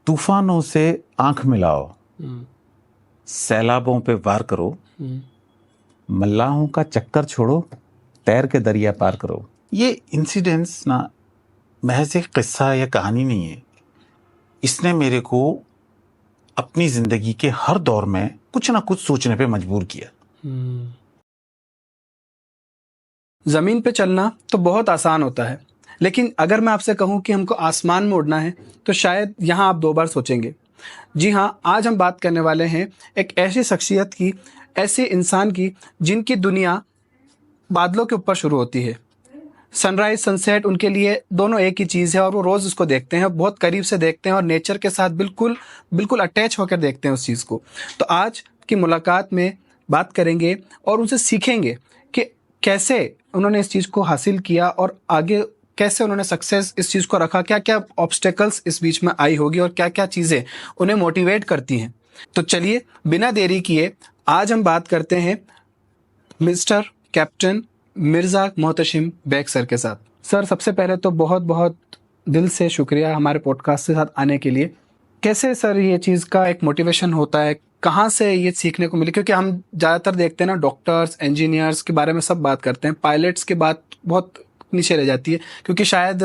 तूफानों से आंख मिलाओ, सैलाबों पे वार करो, मल्लाहों का चक्कर छोड़ो, तैर के दरिया पार करो। ये इंसिडेंट्स ना महज एक किस्सा या कहानी नहीं है, इसने मेरे को अपनी जिंदगी के हर दौर में कुछ ना कुछ सोचने पे मजबूर किया। जमीन पे चलना तो बहुत आसान होता है, लेकिन अगर मैं आपसे कहूं कि हमको आसमान में उड़ना है तो शायद यहाँ आप 2 बार सोचेंगे। जी हाँ, आज हम बात करने वाले हैं एक ऐसी शख्सियत की, ऐसे इंसान की जिनकी दुनिया बादलों के ऊपर शुरू होती है। सनराइज सनसेट उनके लिए दोनों एक ही चीज़ है और वो रोज़ उसको देखते हैं, बहुत करीब से देखते हैं और नेचर के साथ बिल्कुल बिल्कुल अटैच होकर देखते हैं उस चीज़ को। तो आज की मुलाकात में बात करेंगे और उनसे सीखेंगे कि कैसे उन्होंने इस चीज़ को हासिल किया और आगे कैसे उन्होंने सक्सेस इस चीज़ को रखा, क्या क्या ऑब्स्टेकल्स इस बीच में आई होगी और क्या क्या चीज़ें उन्हें मोटिवेट करती हैं। तो चलिए बिना देरी किए आज हम बात करते हैं mister captain Mirza Mohtashim Baig sir के साथ। सर, सबसे पहले तो बहुत बहुत दिल से शुक्रिया हमारे पॉडकास्ट के साथ आने के लिए। कैसे सर ये चीज़ का एक मोटिवेशन होता है, कहाँ से ये सीखने को मिली? क्योंकि हम ज़्यादातर देखते हैं ना, डॉक्टर्स इंजीनियर्स के बारे में सब बात करते हैं, पायलट्स की बात बहुत नीचे रह जाती है क्योंकि शायद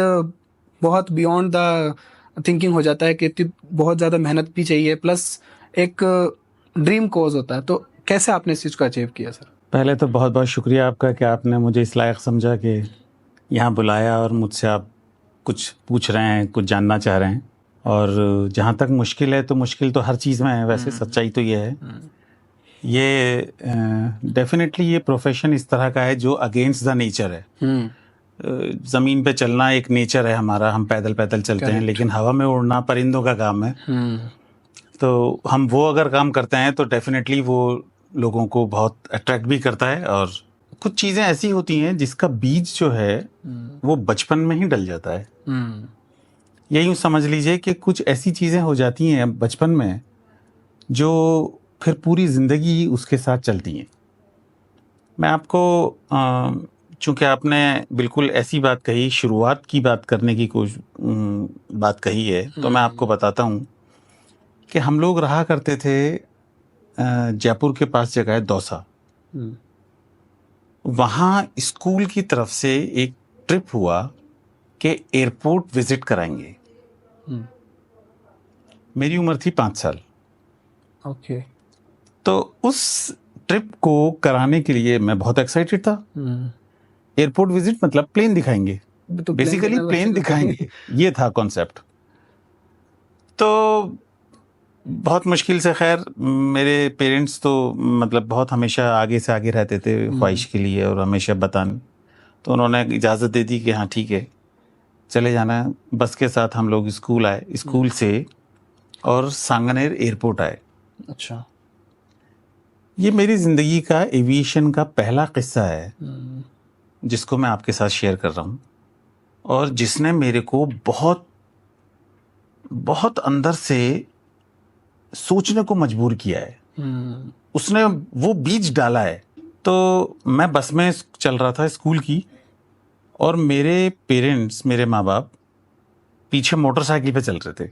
बहुत बियॉन्ड द थिंकिंग हो जाता है कि इतनी बहुत ज़्यादा मेहनत भी चाहिए, प्लस एक ड्रीम कोज होता है। तो कैसे आपने इस चीज़ को अचीव किया सर? पहले तो बहुत बहुत शुक्रिया आपका कि आपने मुझे इस लायक समझा कि यहाँ बुलाया और मुझसे आप कुछ पूछ रहे हैं, कुछ जानना चाह रहे हैं। और जहाँ तक मुश्किल है तो मुश्किल तो हर चीज़ में है, वैसे सच्चाई तो ये है। ये डेफिनेटली ये प्रोफेशन इस तरह का है जो अगेंस्ट द नेचर है। ज़मीन पे चलना एक नेचर है हमारा, हम पैदल पैदल चलते हैं, लेकिन हवा में उड़ना परिंदों का काम है। तो हम वो अगर काम करते हैं तो डेफिनेटली वो लोगों को बहुत अट्रैक्ट भी करता है। और कुछ चीज़ें ऐसी होती हैं जिसका बीज जो है वो बचपन में ही डल जाता है। ये यूँ समझ लीजिए कि कुछ ऐसी चीज़ें हो जाती हैं बचपन में जो फिर पूरी ज़िंदगी उसके साथ चलती हैं। मैं आपको चूँकि आपने बिल्कुल ऐसी बात कही, शुरुआत की बात करने की बात कही है, तो मैं आपको बताता हूँ कि हम लोग रहा करते थे जयपुर के पास जगह है दौसा। वहाँ स्कूल की तरफ से एक ट्रिप हुआ कि एयरपोर्ट विजिट कराएंगे। मेरी उम्र थी 5 साल। ओके। तो उस ट्रिप को कराने के लिए मैं बहुत एक्साइटेड था। एयरपोर्ट विजिट मतलब प्लेन दिखाएंगे, तो बेसिकली प्लेन दिखाएंगे, ये था कॉन्सेप्ट। तो बहुत मुश्किल से, खैर मेरे पेरेंट्स तो मतलब बहुत हमेशा आगे से आगे रहते थे ख्वाहिश के लिए और हमेशा बताने, तो उन्होंने इजाज़त दे दी कि हाँ ठीक है चले जाना है। बस के साथ हम लोग स्कूल आए, स्कूल से और सांगनेर एयरपोर्ट आए। अच्छा। ये मेरी ज़िंदगी का एविएशन का पहला किस्सा है जिसको मैं आपके साथ शेयर कर रहा हूँ और जिसने मेरे को बहुत बहुत अंदर से सोचने को मजबूर किया है। उसने वो बीज डाला है। तो मैं बस में चल रहा था स्कूल की और मेरे पेरेंट्स, मेरे माँ बाप पीछे मोटरसाइकिल पे चल रहे थे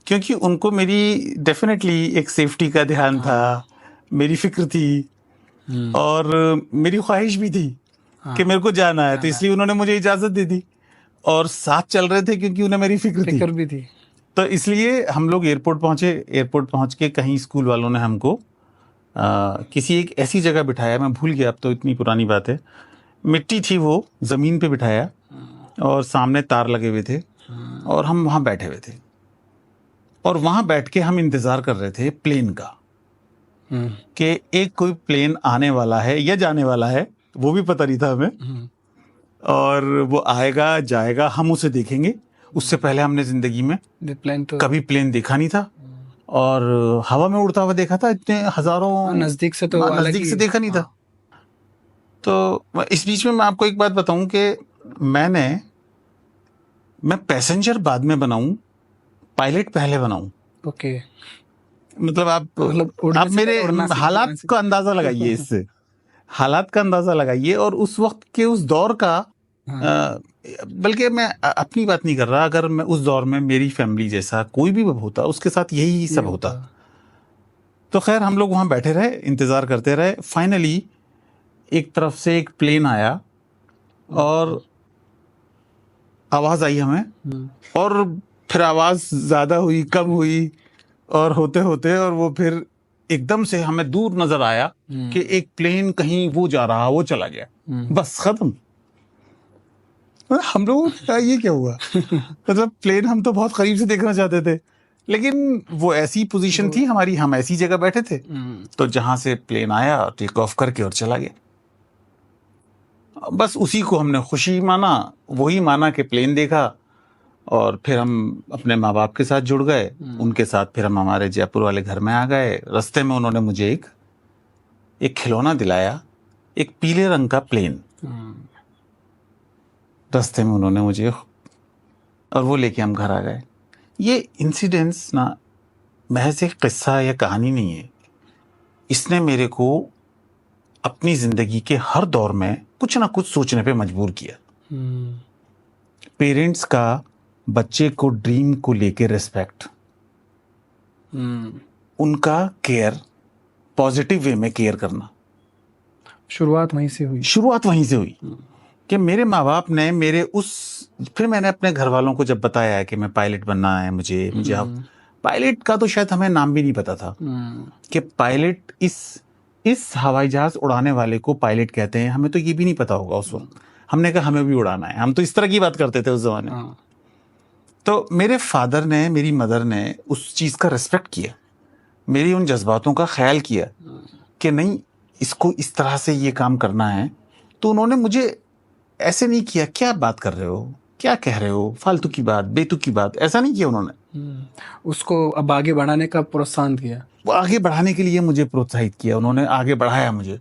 क्योंकि उनको मेरी डेफिनेटली एक सेफ्टी का ध्यान था, मेरी फिक्र थी और मेरी ख्वाहिश भी थी कि मेरे को जाना है, तो इसलिए उन्होंने मुझे इजाज़त दे दी और साथ चल रहे थे क्योंकि उन्हें मेरी फिक्र भी थी। तो इसलिए हम लोग एयरपोर्ट पहुँचे। एयरपोर्ट पहुँच के कहीं स्कूल वालों ने हमको किसी एक ऐसी जगह बिठाया, मैं भूल गया, अब तो इतनी पुरानी बात है, मिट्टी थी वो, ज़मीन पे बिठाया और सामने तार लगे हुए थे और हम वहाँ बैठे हुए थे और वहाँ बैठ के हम इंतज़ार कर रहे थे प्लेन का कि एक कोई प्लेन आने वाला है या जाने वाला है, वो भी पता नहीं था हमें, और वो आएगा जाएगा, हम उसे देखेंगे। उससे पहले हमने ज़िंदगी में कभी प्लेन देखा नहीं था और हवा में उड़ता हुआ देखा था, इतने हज़ारों नज़दीक से देखा नहीं था। तो इस बीच में मैं आपको एक बात बताऊं कि मैं पैसेंजर बाद में बनाऊं, पायलट पहले बनाऊं। ओके। मतलब आप मेरे हालात का अंदाजा लगाइए, इससे हालात का अंदाजा लगाइए और उस वक्त के उस दौर का बल्कि मैं अपनी बात नहीं कर रहा, अगर मैं उस दौर में मेरी फैमिली जैसा कोई भी होता उसके साथ यही सब होता। तो खैर हम लोग वहाँ बैठे रहे, इंतज़ार करते रहे। फाइनली एक तरफ से एक प्लेन आया और आवाज़ आई हमें, और फिर आवाज़ ज़्यादा हुई, कम हुई, और होते होते और वो फिर एकदम से हमें दूर नज़र आया कि एक प्लेन कहीं वो जा रहा, वो चला गया, बस ख़त्म। हम लोग ये क्या हुआ? मतलब प्लेन हम तो बहुत करीब से देखना चाहते थे, लेकिन वो ऐसी पोजीशन थी हमारी, हम ऐसी जगह बैठे थे तो जहां से प्लेन आया टेक ऑफ करके और चला गया। बस उसी को हमने खुशी माना, वही माना कि प्लेन देखा, और फिर हम अपने माँ बाप के साथ जुड़ गए। उनके साथ फिर हम हमारे जयपुर वाले घर में आ गए। रास्ते में उन्होंने मुझे एक खिलौना दिलाया, एक पीले रंग का प्लेन। रास्ते में उन्होंने मुझे, और वो लेके हम घर आ गए। ये इंसिडेंट्स ना महज एक किस्सा या कहानी नहीं है, इसने मेरे को अपनी जिंदगी के हर दौर में कुछ ना कुछ सोचने पे मजबूर किया। पेरेंट्स का बच्चे को ड्रीम को लेके रिस्पेक्ट, उनका केयर, पॉजिटिव वे में केयर करना, शुरुआत वहीं से हुई कि मेरे माँ बाप ने फिर मैंने अपने घर वालों को जब बताया है कि मैं पायलट बनना है मुझे अब पायलट का तो शायद हमें नाम भी नहीं पता था कि पायलट इस हवाई जहाज उड़ाने वाले को पायलट कहते हैं। हमें तो ये भी नहीं पता होगा उस वक्त। हमने कहा हमें भी उड़ाना है, हम तो इस तरह की बात करते थे उस जमाने में। तो मेरे फादर ने, मेरी मदर ने उस चीज़ का रिस्पेक्ट किया, मेरी उन जज्बातों का ख्याल किया कि नहीं, इसको इस तरह से ये काम करना है। तो उन्होंने मुझे ऐसे नहीं किया, क्या बात कर रहे हो, क्या कह रहे हो, फालतू की बात, बेतुकी की बात, ऐसा नहीं किया उन्होंने। उसको अब आगे बढ़ाने का प्रोत्साहन किया, वो आगे बढ़ाने के लिए मुझे प्रोत्साहित किया, उन्होंने आगे बढ़ाया मुझे।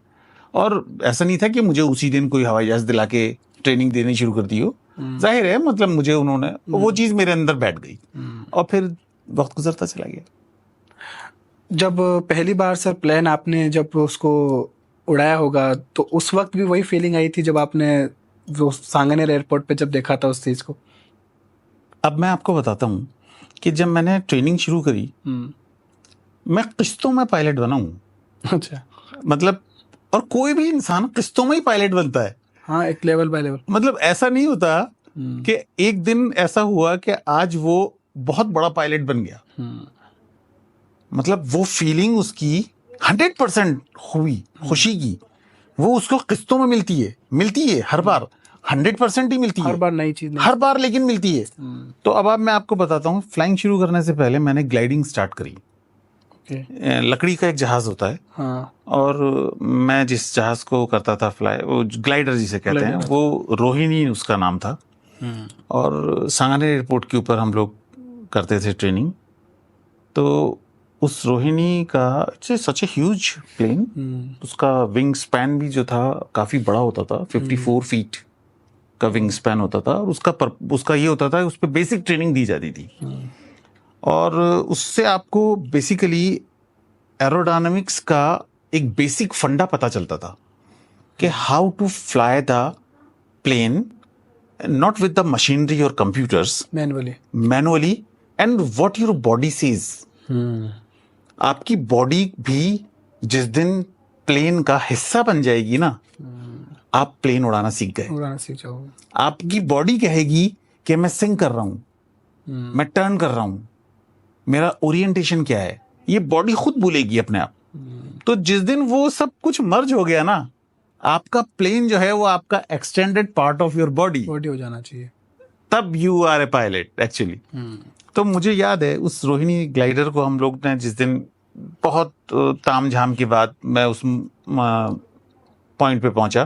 और ऐसा नहीं था कि मुझे उसी दिन कोई हवाई जहाज दिला के ट्रेनिंग देनी शुरू कर दी हो। जाहिर है, मतलब मुझे उन्होंने वो चीज़ मेरे अंदर बैठ गई, और फिर वक्त गुजरता चला गया। जब पहली बार सर प्लेन आपने जब उसको उड़ाया होगा तो उस वक्त भी वही फीलिंग आई थी जब आपने वो सांगानेर एयरपोर्ट पे जब देखा था उस चीज़ को? अब मैं आपको बताता हूँ कि जब मैंने ट्रेनिंग शुरू करी, मैं किस्तों में पायलट बना हूँ। अच्छा, मतलब, और कोई भी इंसान किस्तों में ही पायलट बनता है। हाँ, एक लेवल बाय लेवल। मतलब ऐसा नहीं होता कि एक दिन ऐसा हुआ कि आज वो बहुत बड़ा पायलट बन गया। मतलब वो फीलिंग उसकी 100% हुई खुशी की, वो उसको किस्तों में मिलती है हर बार, 100% ही मिलती है हर बार, नई चीज हर बार, लेकिन मिलती है। तो अब मैं आपको बताता हूँ, फ्लाइंग शुरू करने से पहले मैंने ग्लाइडिंग स्टार्ट करी। लकड़ी का एक जहाज होता है, हाँ। और मैं जिस जहाज को करता था फ्लाई, वो ग्लाइडर जिसे कहते हैं, वो रोहिणी उसका नाम था। और सांगानेर एयरपोर्ट के ऊपर हम लोग करते थे ट्रेनिंग। तो उस रोहिणी का सच ए ह्यूज प्लेन, उसका विंग स्पैन भी जो था काफ़ी बड़ा होता था, 54 फीट का विंग स्पैन होता था। और उसका ये होता था, उस पर बेसिक ट्रेनिंग दी जाती थी, और उससे आपको बेसिकली एरोडायनामिक्स का एक बेसिक फंडा पता चलता था कि how to fly the plane, not with the machinery और computers, manually, and what your body says. आपकी बॉडी भी जिस दिन प्लेन का हिस्सा बन जाएगी ना, आप प्लेन उड़ाना सीख जाओगे। आपकी बॉडी कहेगी कि मैं सिंक कर रहा हूं, मैं टर्न कर रहा हूं, मेरा ओरिएंटेशन क्या है, ये बॉडी खुद बोलेगी अपने आप। तो जिस दिन वो सब कुछ मर्ज हो गया ना, आपका प्लेन जो है वो आपका extended part of your body हो जाना चाहिए, तब you are a pilot actually. तो मुझे याद है उस रोहिणी ग्लाइडर को हम लोग ने जिस दिन बहुत तामझाम के बाद मैं उस पॉइंट पे पहुंचा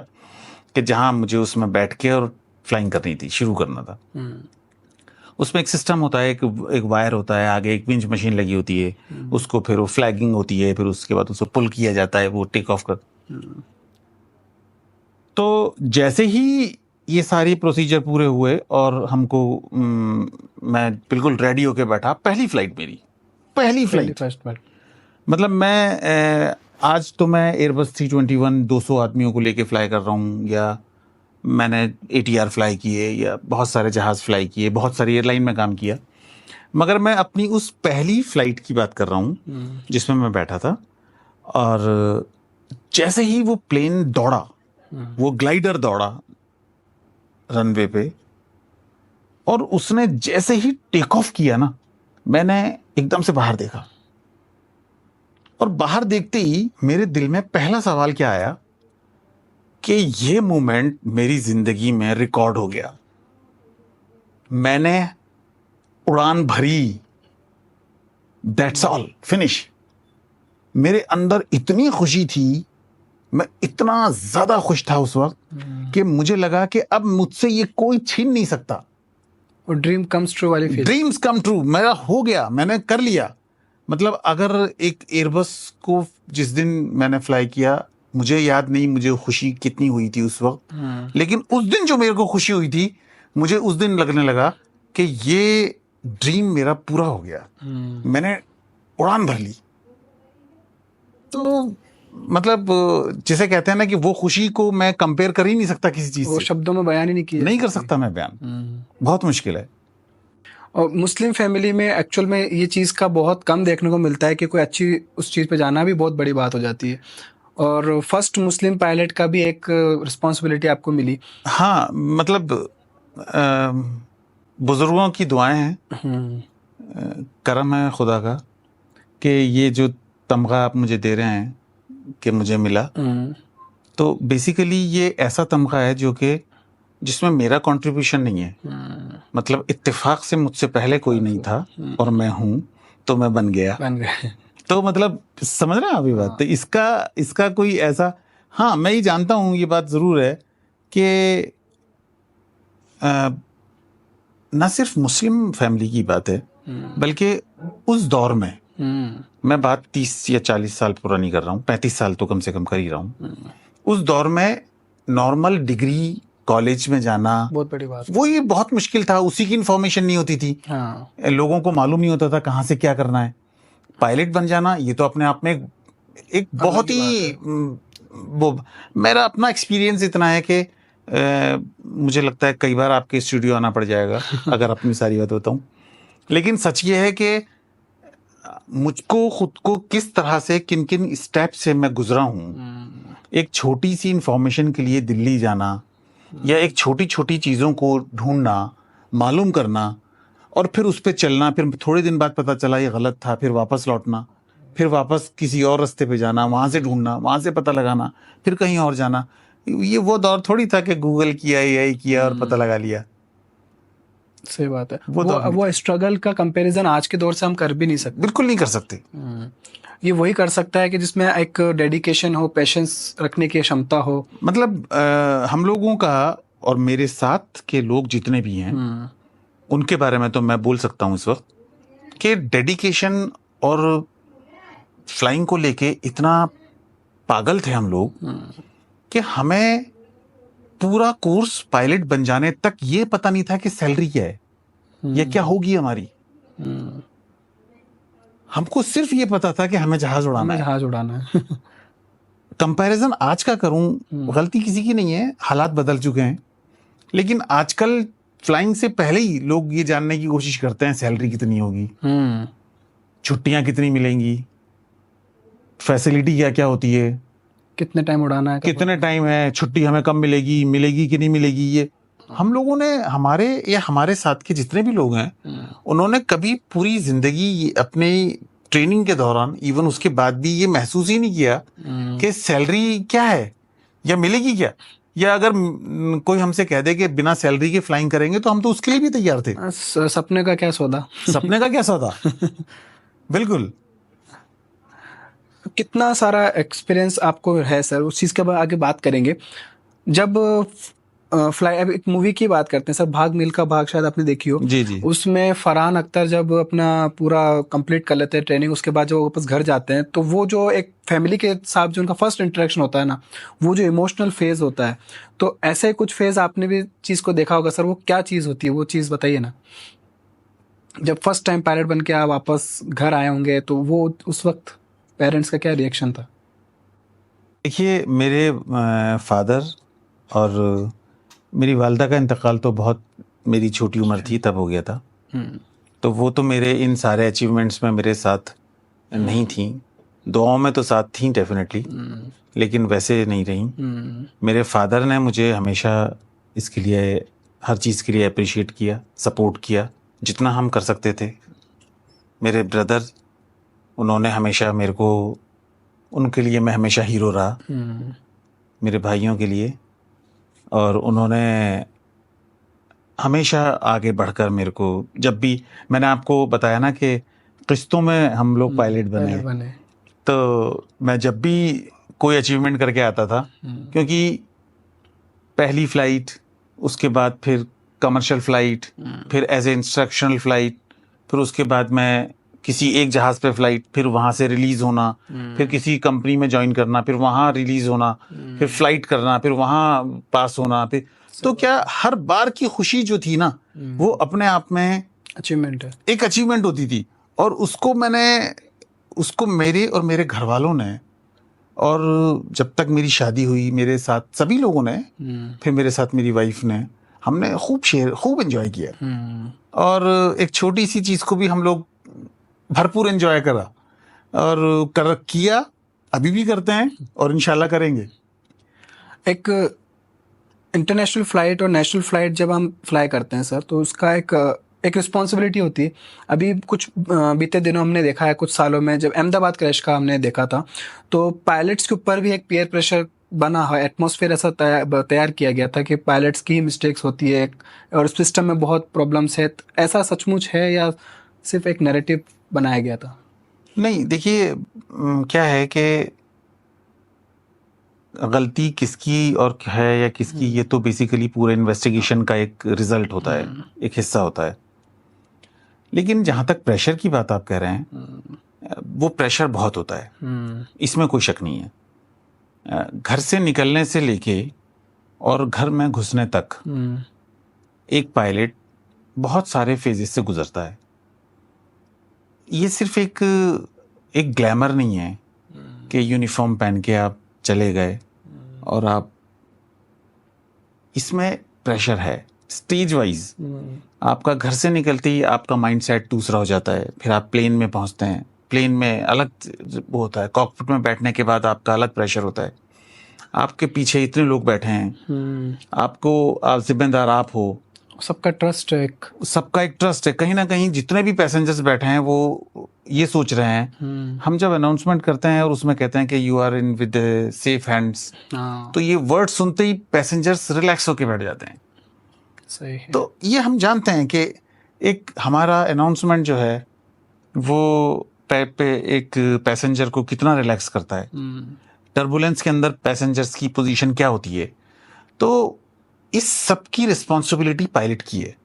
कि जहां मुझे उसमें बैठ के और फ्लाइंग करनी थी, शुरू करना था। उसमें एक सिस्टम होता है, एक वायर होता है, आगे एक विंच मशीन लगी होती है, उसको फिर वो फ्लैगिंग होती है, फिर उसके बाद उसको पुल किया जाता है, वो टेक ऑफ कर। तो जैसे ही ये सारी प्रोसीजर पूरे हुए और हमको मैं बिल्कुल रेडी होके बैठा, पहली फ्लाइट मेरी, फर्स्ट फ्लाइट। मतलब मैं आज तो मैं एयरबस 321 200 आदमियों को लेके फ्लाई कर रहा हूँ, या मैंने ATR फ्लाई किए या बहुत सारे जहाज़ फ्लाई किए, बहुत सारी एयरलाइन में काम किया, मगर मैं अपनी उस पहली फ्लाइट की बात कर रहा हूँ जिसमें मैं बैठा था। और जैसे ही वो प्लेन दौड़ा, वो ग्लाइडर दौड़ा रनवे पे, और उसने जैसे ही टेक ऑफ किया ना, मैंने एकदम से बाहर देखा, और बाहर देखते ही मेरे दिल में पहला सवाल क्या आया कि ये मोमेंट मेरी जिंदगी में रिकॉर्ड हो गया। मैंने उड़ान भरी, दैट्स ऑल, फिनिश। मेरे अंदर इतनी खुशी थी, मैं इतना ज्यादा खुश था उस वक्त कि मुझे लगा कि अब मुझसे ये कोई छीन नहीं सकता। और ड्रीम कम्स ट्रू वाली फील। ड्रीम्स कम ट्रू, मेरा हो गया, मैंने कर लिया। मतलब अगर एक एयरबस को जिस दिन मैंने फ्लाई किया, मुझे याद नहीं मुझे खुशी कितनी हुई थी उस वक्त, लेकिन उस दिन जो मेरे को खुशी हुई थी, मुझे उस दिन लगने लगा कि ये ड्रीम मेरा पूरा हो गया, मैंने उड़ान भर ली। तो मतलब जिसे कहते हैं ना कि वो खुशी को मैं कंपेयर कर ही नहीं सकता किसी चीज वो से, शब्दों में बयान ही नहीं किया नहीं कर सकता मैं बयान, बहुत मुश्किल है। और मुस्लिम फैमिली में एक्चुअल में ये चीज़ का बहुत कम देखने को मिलता है कि कोई अच्छी उस चीज़ पे जाना भी बहुत बड़ी बात हो जाती है। और फर्स्ट मुस्लिम पायलट का भी एक रिस्पॉन्सिबिलिटी आपको मिली। हाँ, मतलब बुजुर्गों की दुआएं हैं, करम है खुदा का कि ये जो तमगा आप मुझे दे रहे हैं कि मुझे मिला, तो बेसिकली ये ऐसा तमगा है जो कि जिसमें मेरा कंट्रीब्यूशन नहीं है। मतलब इत्तेफाक से मुझसे पहले कोई नहीं था और मैं हूं, तो मैं बन गया। तो मतलब समझ रहे हैं आप ये बात? तो इसका कोई ऐसा, हाँ मैं ये जानता हूं, ये बात जरूर है कि ना सिर्फ मुस्लिम फैमिली की बात है, बल्कि उस दौर में, मैं बात 30 या 40 साल पुरानी कर रहा हूँ, 35 साल तो कम से कम कर ही रहा हूँ। उस दौर में नॉर्मल डिग्री कॉलेज में जाना बहुत बड़ी बात, वो ये बहुत मुश्किल था। उसी की इन्फॉर्मेशन नहीं होती थी। हाँ। लोगों को मालूम नहीं होता था कहाँ से क्या करना है। पायलट बन जाना ये तो अपने आप में एक बहुत ही वो, मेरा अपना एक्सपीरियंस इतना है कि मुझे लगता है कई बार आपके स्टूडियो आना पड़ जाएगा अगर अपनी सारी बात बताऊं। लेकिन सच ये है कि मुझको खुद को किस तरह से किन किन स्टेप से मैं गुजरा हूं, एक छोटी सी इंफॉर्मेशन के लिए दिल्ली जाना या एक छोटी छोटी चीज़ों को ढूंढना, मालूम करना, और फिर उस पर चलना, फिर थोड़े दिन बाद पता चला ये गलत था, फिर वापस लौटना, फिर वापस किसी और रास्ते पे जाना, वहाँ से ढूंढना, वहाँ से पता लगाना, फिर कहीं और जाना। ये वो दौर थोड़ी था कि गूगल किया, AI किया और पता लगा लिया। सही बात है। वो स्ट्रगल का कंपैरिजन आज के दौर से हम कर भी नहीं सकते, बिल्कुल नहीं कर सकते। ये वही कर सकता है कि जिसमें एक डेडिकेशन हो, पेशेंस रखने की क्षमता हो। मतलब हम लोगों का और मेरे साथ के लोग जितने भी हैं उनके बारे में तो मैं बोल सकता हूँ इस वक्त कि डेडिकेशन और फ्लाइंग को लेके इतना पागल थे हम लोग कि हमें पूरा कोर्स पायलट बन जाने तक ये पता नहीं था कि सैलरी क्या है, ये क्या होगी हमारी। हमको सिर्फ ये पता था कि हमें जहाज उड़ाना है। कंपैरिजन आज का करूं, गलती किसी की नहीं है, हालात बदल चुके हैं। लेकिन आजकल फ्लाइंग से पहले ही लोग ये जानने की कोशिश करते हैं सैलरी कितनी होगी, छुट्टियां कितनी मिलेंगी, फैसिलिटी क्या क्या होती है, कितने टाइम उड़ाना है, कितने टाइम है, छुट्टी हमें कब मिलेगी कि नहीं मिलेगी। ये हम लोगों ने, हमारे साथ के जितने भी लोग हैं, उन्होंने कभी पूरी जिंदगी अपने ट्रेनिंग के दौरान, इवन उसके बाद भी ये महसूस ही नहीं किया कि सैलरी क्या है या मिलेगी क्या। या अगर कोई हमसे कह दे कि बिना सैलरी के फ्लाइंग करेंगे तो हम तो उसके लिए भी तैयार थे। सपने का क्या सौदा। सपने का क्या सौदा। बिल्कुल। कितना सारा एक्सपीरियंस आपको है सर, उस चीज़ के बाद आगे बात करेंगे। जब फ्लाई, अब एक मूवी की बात करते हैं सर, भाग मिल्खा भाग, शायद आपने देखी हो। जी। उसमें फरहान अख्तर जब अपना पूरा कंप्लीट कर लेते हैं ट्रेनिंग, उसके बाद जो वापस घर जाते हैं, तो वो जो एक फैमिली के साथ जो उनका फर्स्ट इंटरेक्शन होता है ना, वो जो इमोशनल फेज होता है, तो ऐसे कुछ फेज आपने भी चीज़ को देखा होगा सर। वो क्या चीज़ होती है, वो चीज़ बताइए ना। जब फर्स्ट टाइम पायलट बन के आप वापस घर आए होंगे, तो वो उस वक्त पेरेंट्स का क्या रिएक्शन था? देखिए, मेरे फादर और मेरी वालदा का इंतकाल तो बहुत मेरी छोटी उम्र थी तब हो गया था, तो वो तो मेरे इन सारे अचीवमेंट्स में मेरे साथ नहीं थी। दुआओं में तो साथ थी डेफिनेटली, लेकिन वैसे नहीं रही। मेरे फादर ने मुझे हमेशा इसके लिए, हर चीज़ के लिए अप्रिशिएट किया, सपोर्ट किया जितना हम कर सकते थे। मेरे ब्रदर, उन्होंने हमेशा मेरे को, उनके लिए मैं हमेशा हीरो रहा, मेरे भाइयों के लिए। और उन्होंने हमेशा आगे बढ़कर मेरे को, जब भी मैंने आपको बताया ना कि किस्तों में हम लोग पायलट बने, तो मैं जब भी कोई अचीवमेंट करके आता था, क्योंकि पहली फ्लाइट, उसके बाद फिर कमर्शियल फ्लाइट, फिर एज ए इंस्ट्रक्शनल फ्लाइट, फिर उसके बाद मैं किसी एक जहाज़ पे फ्लाइट, फिर वहाँ से रिलीज़ होना, फिर किसी कंपनी में ज्वाइन करना, फिर वहाँ रिलीज़ होना, फिर फ्लाइट करना, फिर वहाँ पास होना, फिर तो क्या हर बार की खुशी जो थी ना, वो अपने आप में अचीवमेंट है, एक अचीवमेंट होती थी। और उसको मेरे और मेरे घर वालों ने, और जब तक मेरी शादी हुई मेरे साथ सभी लोगों ने, फिर मेरे साथ मेरी वाइफ ने, हमने खूब एंजॉय किया। और एक छोटी सी चीज़ को भी हम लोग भरपूर एंजॉय करा और किया, अभी भी करते हैं और इंशाल्लाह करेंगे। एक इंटरनेशनल फ्लाइट और नेशनल फ्लाइट जब हम फ्लाई करते हैं सर, तो उसका एक रिस्पॉन्सिबिलिटी होती है। अभी कुछ बीते दिनों हमने देखा है, कुछ सालों में जब अहमदाबाद क्रैश का हमने देखा था, तो पायलट्स के ऊपर भी एक पीयर प्रेशर बना है, एटमॉस्फेयर ऐसा तैयार किया गया था कि पायलट्स की मिस्टेक्स होती है और सिस्टम में बहुत प्रॉब्लम्स है। ऐसा सचमुच है या सिर्फ एक नैरेटिव बनाया गया था? नहीं, देखिए क्या है कि गलती किसकी और है या किसकी, ये तो बेसिकली पूरे इन्वेस्टिगेशन का एक रिजल्ट होता है, एक हिस्सा होता है। लेकिन जहाँ तक प्रेशर की बात आप कह रहे हैं, वो प्रेशर बहुत होता है, इसमें कोई शक नहीं है। घर से निकलने से लेके और घर में घुसने तक एक पायलट बहुत सारे फेजेस से गुजरता है। ये सिर्फ एक ग्लैमर नहीं है कि यूनिफॉर्म पहन के आप चले गए और आप, इसमें प्रेशर है स्टेज वाइज। आपका घर से निकलते ही आपका माइंडसेट दूसरा हो जाता है, फिर आप प्लेन में पहुंचते हैं, प्लेन में अलग वो होता है, कॉकपिट में बैठने के बाद आपका अलग प्रेशर होता है, आपके पीछे इतने लोग बैठे हैं, आप जिम्मेदार आप हो, सबका ट्रस्ट है, सबका एक ट्रस्ट है। कहीं ना कहीं जितने भी पैसेंजर्स बैठे हैं वो ये सोच रहे हैं, हम जब अनाउंसमेंट करते हैं और उसमें कहते हैं कि you are in with safe hands, तो ये वर्ड सुनते ही पैसेंजर्स रिलैक्स होके बैठ जाते हैं। सही है। तो ये हम जानते हैं कि एक हमारा अनाउंसमेंट जो है वो पे एक पैसेंजर को कितना रिलैक्स करता है। टर्बुलेंस के अंदर पैसेंजर्स की पोजीशन क्या होती है, तो इस सब की रिस्पॉन्सिबिलिटी पायलट की है।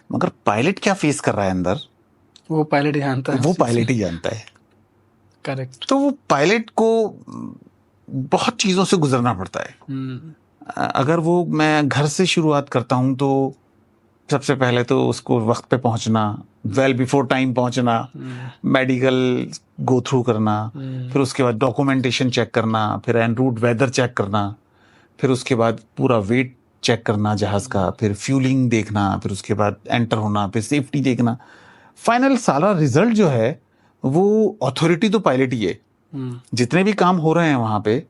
मगर पायलट क्या फेस कर रहा है अंदर, वो पायलट ही जानता है, वो पायलट ही जानता है। करेक्ट। तो वो पायलट को बहुत चीज़ों से गुजरना पड़ता है। अगर वो, मैं घर से शुरुआत करता हूँ, तो सबसे पहले तो उसको वक्त पे पहुंचना, वेल बिफोर टाइम पहुंचना, मेडिकल गो थ्रू करना, फिर उसके बाद डॉक्यूमेंटेशन चेक करना, फिर एन रूट वेदर चेक करना, फिर उसके बाद पूरा वेट चेक करना जहाज़ का, फिर फ्यूलिंग देखना, फिर उसके बाद एंटर होना, फिर सेफ्टी देखना। फाइनल सारा रिजल्ट जो है वो अथॉरिटी तो पायलट ही है। जितने भी काम हो रहे हैं वहाँ पे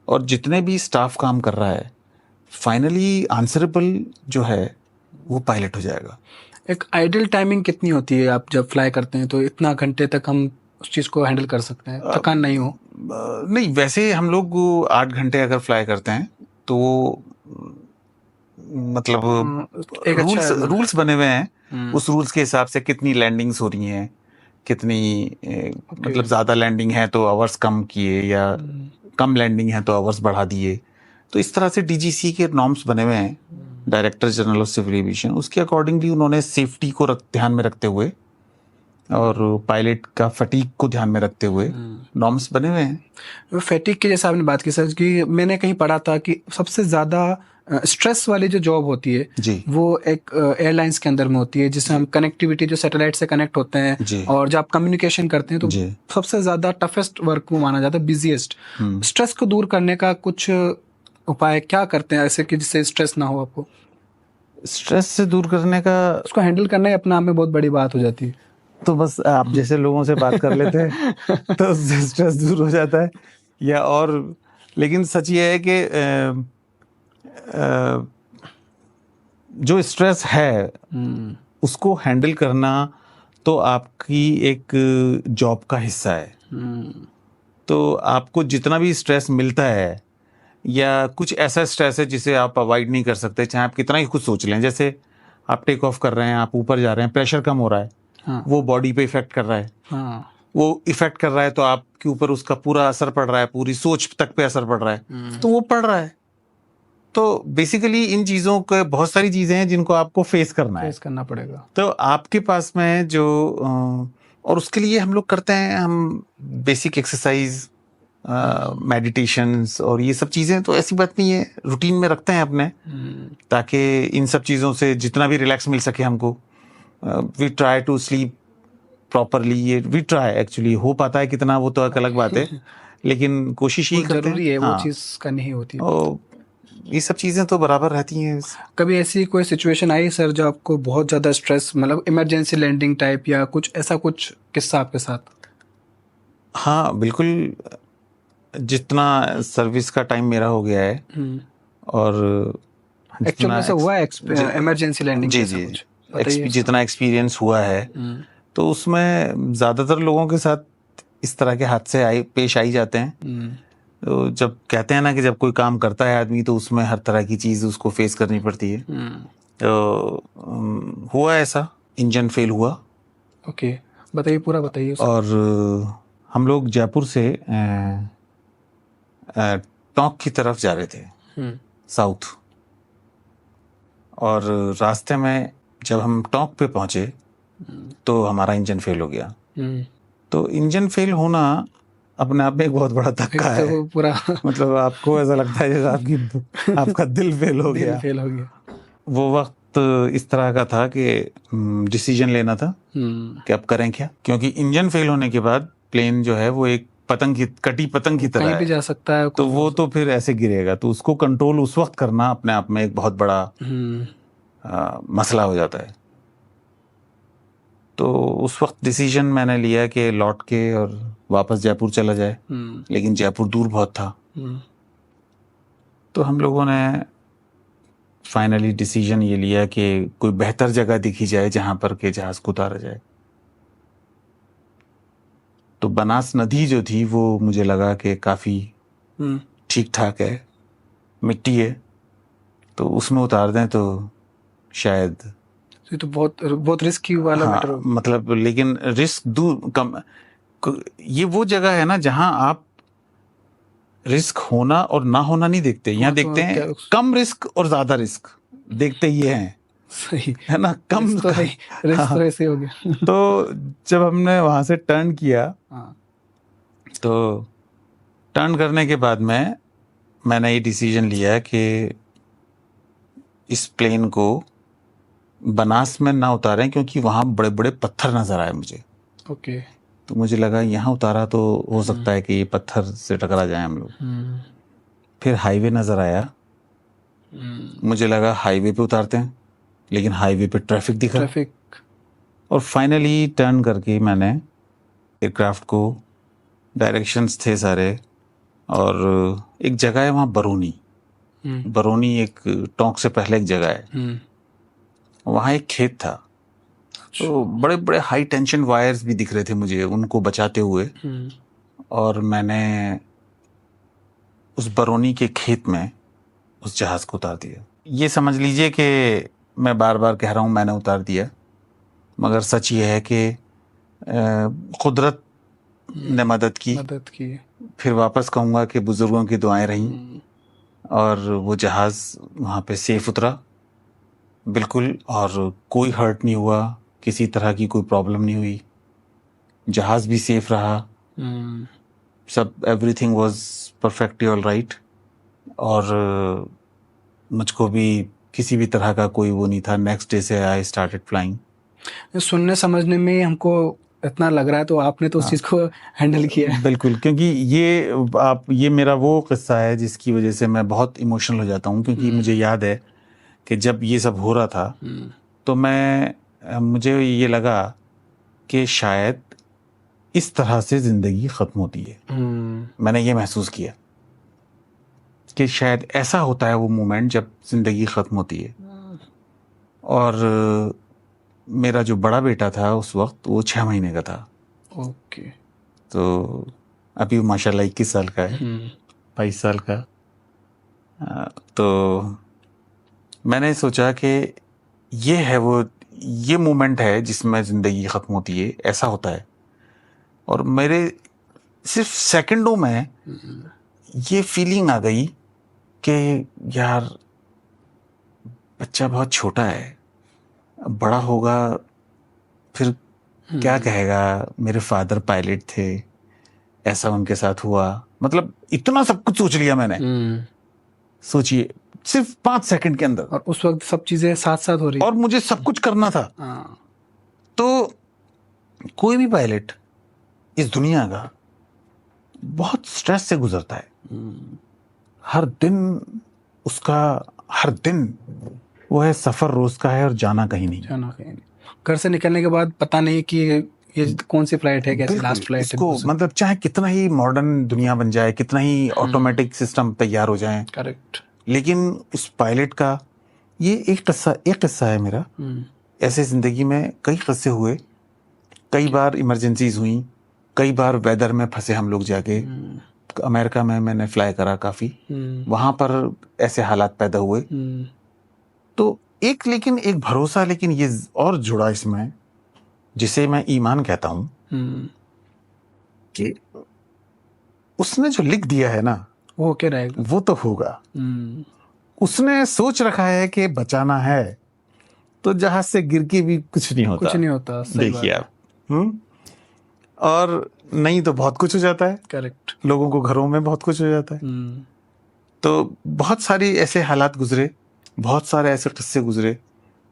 और जितने भी स्टाफ काम कर रहा है, फाइनली आंसरेबल जो है वो पायलट हो जाएगा। एक आइडल टाइमिंग कितनी होती है आप जब फ्लाई करते हैं, तो इतना घंटे तक हम उस चीज़ को हैंडल कर सकते हैं, थकान नहीं हो? नहीं, वैसे हम लोग 8 घंटे अगर फ्लाई करते हैं तो मतलब रूल्स बने हुए हैं, उस रूल्स के हिसाब से कितनी लैंडिंग्स हो रही हैं, कितनी मतलब ज़्यादा लैंडिंग है तो आवर्स कम किए, या कम लैंडिंग है तो आवर्स बढ़ा दिए। तो इस तरह से डीजीसी के नॉर्म्स बने हुए हैं, director general of civil aviation, उसके अकॉर्डिंगली उन्होंने सेफ्टी को ध्यान में रखते हुए और पायलट का फटीग को ध्यान में रखते हुए नॉर्म्स बने हुए हैं। फटीग की जैसे आपने बात की सर, कि मैंने कहीं पढ़ा था कि सबसे ज़्यादा स्ट्रेस वाली जो जॉब होती है जी, वो एक एयरलाइंस के अंदर में होती है, जिससे हम कनेक्टिविटी, जो सैटेलाइट से कनेक्ट होते हैं और जब आप कम्युनिकेशन करते हैं, तो सबसे ज़्यादा टफेस्ट वर्क को माना जाता है, बिजीएस्ट। स्ट्रेस को दूर करने का कुछ उपाय क्या करते हैं ऐसे कि जिससे स्ट्रेस ना हो आपको? स्ट्रेस से दूर करने का उसको हैंडल करना ही अपने आप में बहुत बड़ी बात हो जाती है। तो बस आप जैसे लोगों से बात कर लेते हैं तो उससे स्ट्रेस दूर हो जाता है। या और लेकिन सच ये है कि जो स्ट्रेस है उसको हैंडल करना तो आपकी एक जॉब का हिस्सा है। तो आपको जितना भी स्ट्रेस मिलता है या कुछ ऐसा स्ट्रेस है जिसे आप अवॉइड नहीं कर सकते, चाहे आप कितना ही कुछ सोच लें, जैसे आप टेक ऑफ कर रहे हैं, आप ऊपर जा रहे हैं, प्रेशर कम हो रहा है, हाँ। वो बॉडी पे इफेक्ट कर रहा है, हाँ। वो इफेक्ट कर रहा है तो आपके ऊपर उसका पूरा असर पड़ रहा है, पूरी सोच तक पे असर पड़ रहा है, तो वो पड़ रहा है। तो बेसिकली इन चीज़ों के बहुत सारी चीज़ें हैं जिनको आपको फेस करना है, फेस करना पड़ेगा। तो आपके पास में जो और उसके लिए हम लोग करते हैं, हम बेसिक एक्सरसाइज, मेडिटेशंस और ये सब चीज़ें, तो ऐसी बात नहीं है, रूटीन में रखते हैं अपने, ताकि इन सब चीज़ों से जितना भी रिलैक्स मिल सके हमको। We try to sleep properly, ये वी ट्राई, एक्चुअली हो पाता है कितना वो तो एक अलग बात है, लेकिन कोशिश ही करते हैं। जरूरी है वो हाँ, चीज़ करनी ही होती है। और ये सब चीज़ें तो बराबर रहती हैं। कभी ऐसी कोई सिचुएशन आई सर जो आपको बहुत ज़्यादा स्ट्रेस, मतलब इमरजेंसी लैंडिंग टाइप या कुछ ऐसा कुछ किस्सा आपके साथ? हाँ बिल्कुल, जितना सर्विस का टाइम मेरा हो गया है और एक्चुअल में से हुआ है इमरजेंसी लैंडिंग? जी जी, जितना एक्सपीरियंस हुआ है तो उसमें ज़्यादातर लोगों के साथ इस तरह के हादसे पेश आई जाते हैं। तो जब कहते हैं ना कि जब कोई काम करता है आदमी तो उसमें हर तरह की चीज़ उसको फेस करनी पड़ती है। तो हुआ ऐसा, इंजन फेल हुआ। ओके, बताइए, पूरा बताइए। और हम लोग जयपुर से टोंक की तरफ जा रहे थे, साउथ, और रास्ते में जब हम टोंक पे पहुंचे तो हमारा इंजन फेल हो गया। तो इंजन फेल होना अपने आप में एक बहुत बड़ा धक्का है। तो पूरा मतलब आपको ऐसा लगता है जैसे आपका दिल फेल हो गया। वो वक्त इस तरह का था कि डिसीजन लेना था कि अब करें क्या, क्योंकि इंजन फेल होने के बाद प्लेन जो है वो एक पतंग की, कटी पतंग की तरह कहीं भी जा सकता है, तो वो तो फिर ऐसे गिरेगा, तो उसको कंट्रोल उस वक्त करना अपने आप में एक बहुत बड़ा मसला हो जाता है। तो उस वक्त डिसीजन मैंने लिया कि लौट के और वापस जयपुर चला जाए, लेकिन जयपुर दूर बहुत था। तो हम लोगों ने फाइनली डिसीजन ये लिया कि कोई बेहतर जगह दिखी जाए जहां पर के जहाज को उतारा जाए। तो बनास नदी जो थी वो मुझे लगा कि काफ़ी ठीक ठाक है, मिट्टी है, तो उसमें उतार दें तो शायद। ये तो बहुत रिस्की वाला मैटर। हाँ, मतलब लेकिन रिस्क दूर कम, ये वो जगह है ना जहां आप रिस्क होना और ना होना नहीं देखते, यहाँ देखते हैं कम रिस्क और ज्यादा रिस्क देखते ये हैं। सही है ना, कम रिस्क तो ऐसे हो गया। तो जब हमने वहां से टर्न किया, तो टर्न करने के बाद में मैंने ये डिसीजन लिया कि इस प्लेन को बनास में ना उतारें, क्योंकि वहाँ बड़े बड़े पत्थर नजर आए मुझे। ओके। तो मुझे लगा यहाँ उतारा तो हो सकता है कि ये पत्थर से टकरा जाए हम लोग। फिर हाईवे नजर आया, मुझे लगा हाईवे पे उतारते हैं, लेकिन हाईवे पे ट्रैफिक दिखा। और फाइनली टर्न करके मैंने एयरक्राफ्ट को, डायरेक्शंस थे सारे, और एक जगह है वहाँ बरौनी, बरौनी एक टोंक से पहले एक जगह है, वहाँ एक खेत था। तो बड़े बड़े हाई टेंशन वायर्स भी दिख रहे थे मुझे उनको बचाते हुए, और मैंने उस बरौनी के खेत में उस जहाज को उतार दिया। ये समझ लीजिए कि मैं बार बार कह रहा हूँ मैंने उतार दिया, मगर सच ये है कि कुदरत ने मदद की। फिर वापस कहूँगा कि बुजुर्गों की दुआएं रहीं, और वो जहाज वहाँ पे सेफ उतरा बिल्कुल, और कोई हर्ट नहीं हुआ, किसी तरह की कोई प्रॉब्लम नहीं हुई, जहाज भी सेफ रहा, सब everything was perfectly all right, और मुझको भी किसी भी तरह का कोई वो नहीं था। नेक्स्ट डे से आई स्टार्टेड फ्लाइंग। सुनने समझने में हमको इतना लग रहा है, तो आपने तो उस चीज़ को हैंडल किया है। बिल्कुल, क्योंकि ये मेरा वो किस्सा है जिसकी वजह से मैं बहुत इमोशनल हो जाता हूँ, क्योंकि मुझे याद है कि जब ये सब हो रहा था तो मुझे ये लगा कि शायद इस तरह से ज़िंदगी ख़त्म होती है। मैंने ये महसूस किया कि शायद ऐसा होता है वो मोमेंट जब ज़िंदगी ख़त्म होती है। और मेरा जो बड़ा बेटा था उस वक्त वो 6 महीने का था। ओके। तो अभी वो माशाल्लाह 21 साल का है, 22 साल का। तो मैंने सोचा कि ये मोमेंट है जिसमें ज़िंदगी ख़त्म होती है, ऐसा होता है। और मेरे सिर्फ सेकंडों में ये फीलिंग आ गई कि यार बच्चा बहुत छोटा है, बड़ा होगा फिर क्या कहेगा, मेरे फादर पायलट थे, ऐसा उनके साथ हुआ। मतलब इतना सब कुछ सोच लिया मैंने। सोचिए सिर्फ 5 सेकंड के अंदर। और उस वक्त सब चीजें साथ साथ हो रही और मुझे सब कुछ करना था। तो कोई भी पायलट इस दुनिया का बहुत स्ट्रेस से गुजरता है। हर दिन वो है सफर रोज का है और जाना कहीं नहीं। घर से निकलने के बाद पता नहीं कि ये कौन सी फ्लाइट है, कैसी लास्ट फ्लाइट है। इसको मतलब चाहे कितना ही मॉडर्न दुनिया बन जाए, कितना ही ऑटोमेटिक सिस्टम तैयार हो जाए, करेक्ट, लेकिन उस पायलट का ये एक किस्सा है मेरा। ऐसे जिंदगी में कई किस्से हुए, कई बार इमरजेंसीज हुई, कई बार वेदर में फंसे हम लोग जाके। अमेरिका में मैंने फ्लाई करा काफी, वहां पर ऐसे हालात पैदा हुए। तो लेकिन एक भरोसा, लेकिन ये और जुड़ा इसमें, जिसे मैं ईमान कहता हूं, कि उसने जो लिख दिया है ना वो क्या रहेगा, वो तो होगा। उसने सोच रखा है कि बचाना है, तो जहाज से गिर के भी कुछ नहीं होता। देखिए आप, और नहीं तो बहुत कुछ हो जाता है। करेक्ट, लोगों को घरों में बहुत कुछ हो जाता है। तो बहुत सारी ऐसे हालात गुजरे, बहुत सारे ऐसे किस्से गुजरे,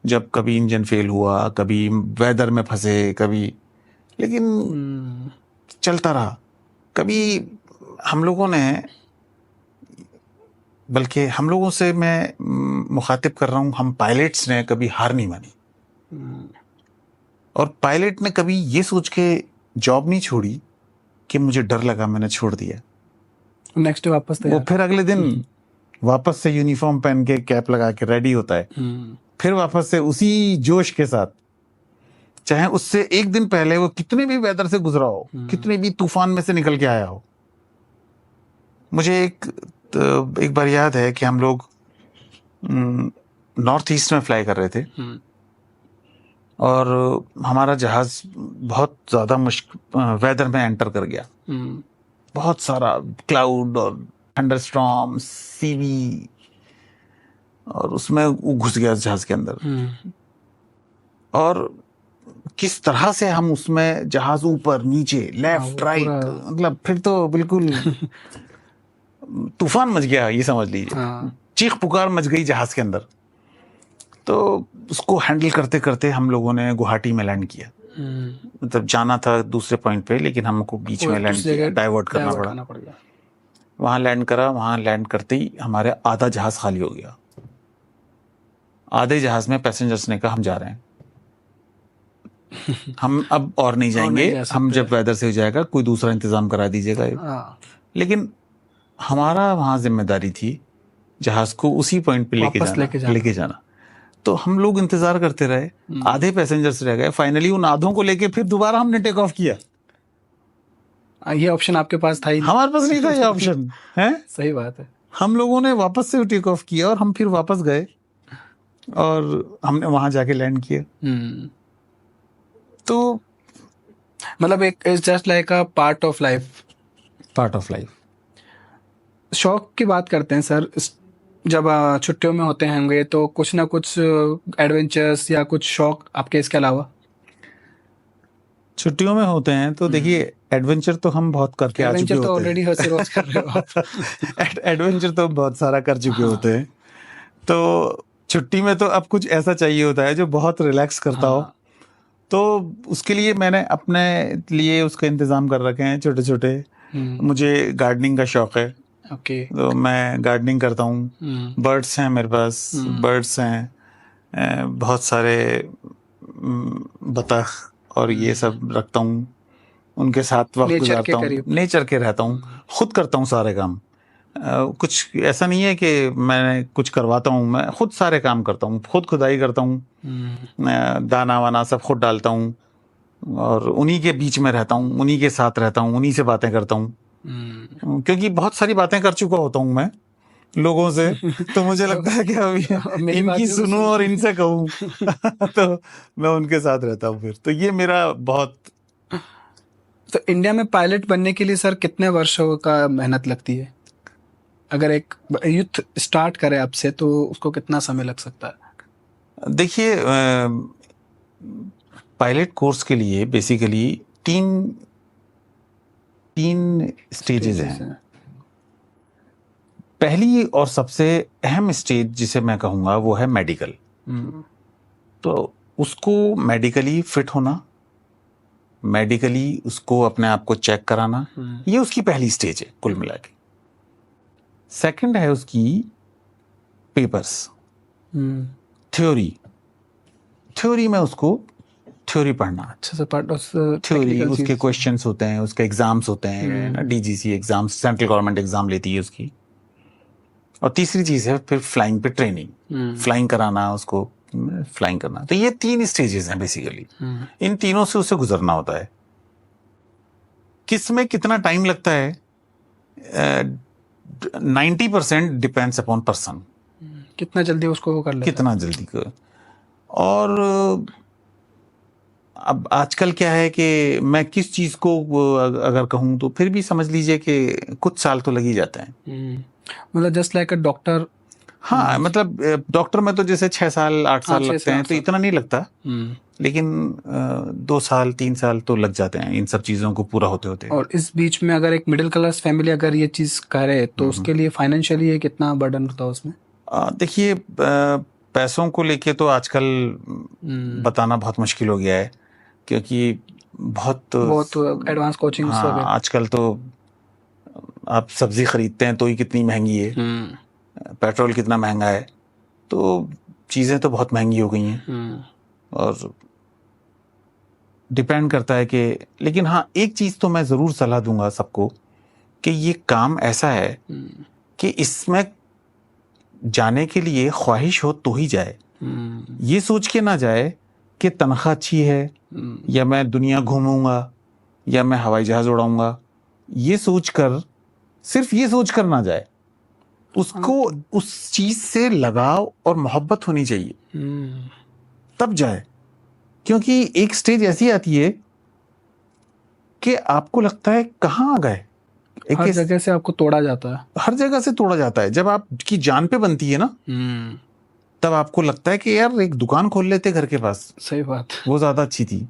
जब कभी इंजन फेल हुआ, कभी वेदर में फंसे, कभी, लेकिन चलता रहा। कभी हम लोगों ने, बल्कि हम लोगों से मैं मुखातिब कर रहा हूँ, हम पायलट्स ने कभी हार नहीं मानी। और पायलट ने कभी ये सोच के जॉब नहीं छोड़ी कि मुझे डर लगा मैंने छोड़ दिया। नेक्स्ट डे वापस वो फिर अगले दिन वापस से यूनिफॉर्म पहन के कैप लगा के रेडी होता है, फिर वापस से उसी जोश के साथ, चाहे उससे एक दिन पहले वो कितने भी वेदर से गुजरा हो, कितने भी तूफान में से निकल के आया हो। मुझे एक बार याद है कि हम लोग नॉर्थ ईस्ट में फ्लाई कर रहे थे, और हमारा जहाज बहुत ज्यादा मुश्किल वेदर में एंटर कर गया। बहुत सारा क्लाउड और थंडरस्टॉर्म, सीवी, और उसमें वो घुस गया जहाज के अंदर। और किस तरह से हम उसमें, जहाज ऊपर नीचे लेफ्ट राइट, मतलब फिर तो बिल्कुल तूफान मच गया, ये समझ लीजिए। चीख पुकार मच गई जहाज के अंदर। तो उसको हैंडल करते करते हम लोगों ने गुवाहाटी में लैंड किया। मतलब जाना था दूसरे पॉइंट पे, लेकिन हमको बीच में लैंड किया, डाइवर्ट करना पड़ा। वहां लैंड करा। वहां लैंड करते ही हमारे आधा जहाज खाली हो गया। आधे जहाज में पैसेंजर्स ने कहा हम जा रहे हैं, हम अब और नहीं जाएंगे, हम जब वेदर से हो जाएगा कोई दूसरा इंतजाम करा दीजिएगा। लेकिन हमारा वहां जिम्मेदारी थी जहाज को उसी पॉइंट पे लेके जाना। तो हम लोग इंतजार करते रहे, आधे पैसेंजर्स रह गए। फाइनली उन आधों को लेके फिर दोबारा हमने टेक ऑफ किया। ये ऑप्शन आपके पास था ही नहीं। हमारे पास नहीं था ये ऑप्शन है। सही बात है। हम लोगों ने वापस से टेक ऑफ किया और हम फिर वापस गए और हमने वहां जाके लैंड किया। तो मतलब it's just like a part of life. शौक की बात करते हैं सर, जब छुट्टियों में होते होंगे तो कुछ ना कुछ एडवेंचर्स या कुछ शौक आपके इसके अलावा? छुट्टियों में होते हैं तो देखिए, एडवेंचर तो हम बहुत करके आ चुके होते हैं। तो ऑलरेडी रोज कर रहे हो। एडवेंचर तो बहुत सारा कर चुके होते हैं। तो छुट्टी में तो अब कुछ ऐसा चाहिए होता है जो बहुत रिलैक्स करता हो। तो उसके लिए मैंने अपने लिए उसका इंतजाम कर रखे हैं छोटे छोटे। मुझे गार्डनिंग का शौक है, ओके। तो मैं गार्डनिंग करता हूँ, बर्ड्स हैं मेरे पास, बर्ड्स हैं, बहुत सारे बतख और ये सब रखता हूँ, उनके साथ वक्त नेचर के गुजारता हूँ, करीब। नेचर के रहता हूँ, खुद करता हूँ सारे काम। कुछ ऐसा नहीं है कि मैं कुछ करवाता हूँ, मैं खुद सारे काम करता हूँ, खुद खुदाई करता हूँ, दाना वाना सब खुद डालता हूँ और उन्हीं के बीच में रहता हूँ, उन्हीं के साथ रहता हूँ, उन्हीं से बातें करता हूँ, क्योंकि बहुत सारी बातें कर चुका होता हूँ मैं लोगों से, तो मुझे लगता है कि अभी इनकी सुनूं और इनसे कहूँ तो मैं उनके साथ रहता हूँ फिर। तो ये मेरा बहुत। तो इंडिया में पायलट बनने के लिए सर कितने वर्षों का मेहनत लगती है? अगर एक यूथ स्टार्ट करे आपसे तो उसको कितना समय लग सकता है? देखिए, पायलट कोर्स के लिए बेसिकली तीन स्टेजेस हैं। पहली और सबसे अहम स्टेज जिसे मैं कहूँगा वो है मेडिकल। तो उसको मेडिकली फिट होना, मेडिकली उसको अपने आप को चेक कराना, ये उसकी पहली स्टेज है कुल मिला के। सेकंड है उसकी पेपर्स, थ्योरी में उसको थ्योरी पढ़ना, अच्छा से पार्ट ऑफ थ्योरी, उसके क्वेश्चंस होते हैं, उसके एग्जाम्स होते हैं ना, DGC exams, central government exam लेती है उसकी। और तीसरी चीज है फिर फ्लाइंग पे ट्रेनिंग, फ्लाइंग कराना, उसको फ्लाइंग करना। तो ये तीन स्टेजेस हैं बेसिकली, इन तीनों से उसे गुजरना होता है। किस में कितना टाइम लगता है, 90% डिपेंड्स अपॉन पर्सन, कितना जल्दी उसको वो कर लेता है, कितना जल्दी कर। और अब आजकल क्या है कि मैं किस चीज को अगर कहूँ तो फिर भी समझ लीजिए कि कुछ साल तो लग ही जाते हैं। मतलब जस्ट लाइक अ डॉक्टर। हाँ, मतलब डॉक्टर में तो जैसे 6 साल 8 साल लगते हैं, तो इतना नहीं लगता, लेकिन 2 साल 3 साल तो लग जाते हैं इन सब चीजों को पूरा होते होते। और इस बीच में अगर एक मिडिल क्लास फैमिली अगर ये चीज करे तो उसके लिए फाइनेंशियली कितना बर्डन होता है उसमें? देखिए, पैसों को लेके तो आजकल बताना बहुत मुश्किल हो गया है, क्योंकि बहुत एडवांस कोचिंग। हाँ, आजकल तो आप सब्जी खरीदते हैं तो ही कितनी महंगी है, पेट्रोल कितना महंगा है, तो चीज़ें तो बहुत महंगी हो गई हैं। और डिपेंड करता है कि, लेकिन हाँ, एक चीज़ तो मैं ज़रूर सलाह दूंगा सबको कि ये काम ऐसा है कि इसमें जाने के लिए ख्वाहिश हो तो ही जाए। ये सोच के ना जाए कि तनख्वाह अच्छी है या मैं दुनिया घूमूंगा या मैं हवाई जहाज उड़ाऊंगा, ये सोचकर, सिर्फ ये सोचकर ना जाए। उसको उस चीज से लगाव और मोहब्बत होनी चाहिए, तब जाए। क्योंकि एक स्टेज ऐसी आती है कि आपको लगता है कहाँ आ गए, हर जगह से आपको तोड़ा जाता है, हर जगह से तोड़ा जाता है। जब आपकी जान पे बनती है ना, तब आपको लगता है कि यार एक दुकान खोल लेते घर के पास, सही बात, वो ज्यादा अच्छी थी,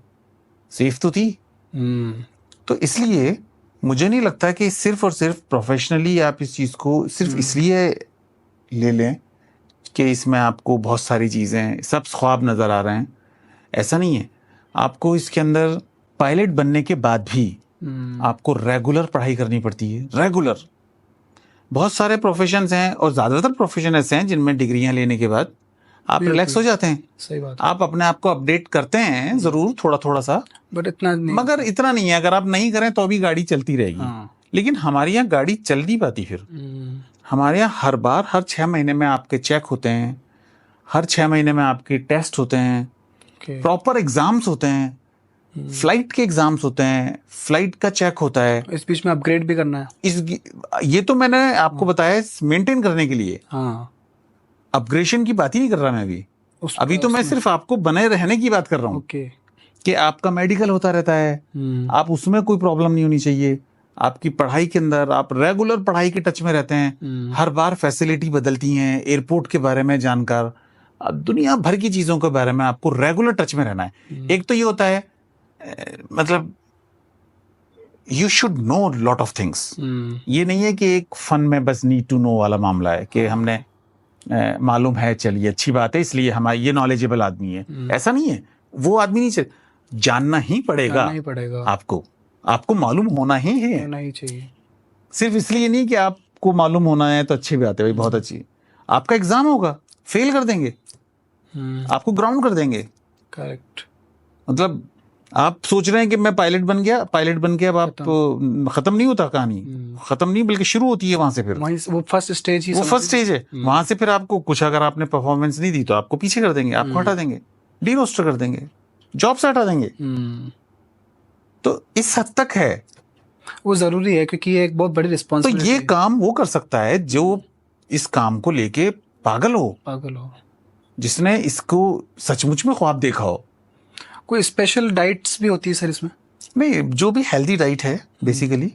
सेफ तो थी। तो इसलिए मुझे नहीं लगता कि सिर्फ और सिर्फ प्रोफेशनली आप इस चीज को सिर्फ इसलिए ले लें कि इसमें आपको बहुत सारी चीजें, सब ख्वाब नजर आ रहे हैं। ऐसा नहीं है। आपको इसके अंदर पायलट बनने के बाद भी आपको रेगुलर पढ़ाई करनी पड़ती है, रेगुलर। बहुत सारे प्रोफेशंस हैं और ज्यादातर प्रोफेशन ऐसे हैं जिनमें डिग्रियां लेने के बाद आप रिलैक्स हो जाते हैं। सही बात। आप अपने आप को अपडेट करते हैं जरूर, थोड़ा थोड़ा सा, बट इतना नहीं, मगर इतना नहीं है। अगर आप नहीं करें तो भी गाड़ी चलती रहेगी। लेकिन हमारे यहाँ गाड़ी चल नहीं पाती। फिर हमारे यहाँ हर 6 महीने में आपके चेक होते हैं, हर 6 महीने में आपके टेस्ट होते हैं, प्रॉपर एग्जाम्स होते हैं, फ्लाइट के एग्जाम्स होते हैं, फ्लाइट का चेक होता है। इस बीच में अपग्रेड भी करना है। ये तो मैंने आपको बताया मेंटेन करने के लिए। अपग्रेडेशन की बात ही नहीं कर रहा मैं अभी तो मैं सिर्फ आपको बने रहने की बात कर रहा हूँ कि आपका मेडिकल होता रहता है, आप उसमें कोई प्रॉब्लम नहीं होनी चाहिए। आपकी पढ़ाई के अंदर आप रेगुलर पढ़ाई के टच में रहते हैं, हर बार फैसिलिटी बदलती हैं, एयरपोर्ट के बारे में जानकर, दुनिया भर की चीजों के बारे में आपको रेगुलर टच में रहना है। एक तो ये होता है, मतलब you should know lot of things. ये नहीं है कि एक फन में बस नीड टू नो वाला मामला है कि हमने मालूम है, चलिए अच्छी बात है, इसलिए हमारा ये नॉलेजेबल आदमी है, ऐसा नहीं है। वो आदमी नहीं चाहिए, जानना ही पड़ेगा, आपको मालूम होना ही है, नहीं चाहिए। सिर्फ इसलिए नहीं कि आप आपको मालूम होना है तो अच्छी बात है भाई, बहुत अच्छी। आपका एग्जाम होगा, फेल कर देंगे, आपको ग्राउंड कर देंगे। करेक्ट। मतलब आप सोच रहे हैं कि मैं पायलट बन गया, पायलट बन के अब आप खत्म नहीं होता कहानी, खत्म नहीं बल्कि शुरू होती है वहां से। फिर वहीं वो फर्स्ट स्टेज ही, वो फर्स्ट स्टेज है। वहां से फिर आपको कुछ, अगर आपने परफॉर्मेंस नहीं दी तो आपको पीछे कर देंगे, आपको हटा देंगे, डी रोस्टर कर देंगे, जॉब से हटा देंगे। तो इस हद तक है वो जरूरी है, क्योंकि ये एक बहुत बड़ी तो रिस्पॉन्सिबिलिटी ये काम वो कर सकता है जो इस काम को लेके पागल हो, जिसने इसको सचमुच में ख्वाब देखा हो। कोई स्पेशल डाइट्स भी होती है सर इसमें? नहीं, जो भी हेल्दी डाइट है बेसिकली,